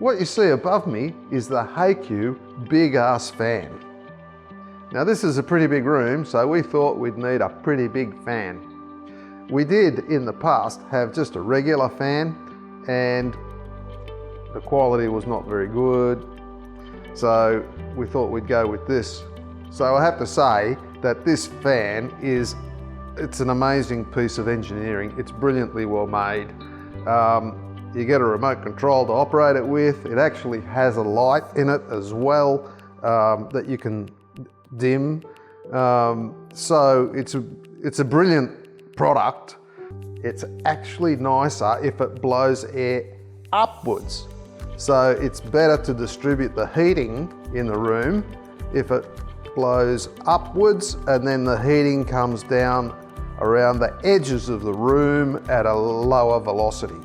What you see above me is the Haiku Big Ass Fan. Now this is a pretty big room, so we thought we'd need a pretty big fan. We did in the past have just a regular fan and the quality was not very good, so we thought we'd go with this. So I have to say that this fan it's an amazing piece of engineering. It's brilliantly well made. You get a remote control to operate it with. It actually has a light in it as well that you can dim. So it's a brilliant product. It's actually nicer if it blows air upwards. So it's better to distribute the heating in the room if it blows upwards, and then the heating comes down around the edges of the room at a lower velocity.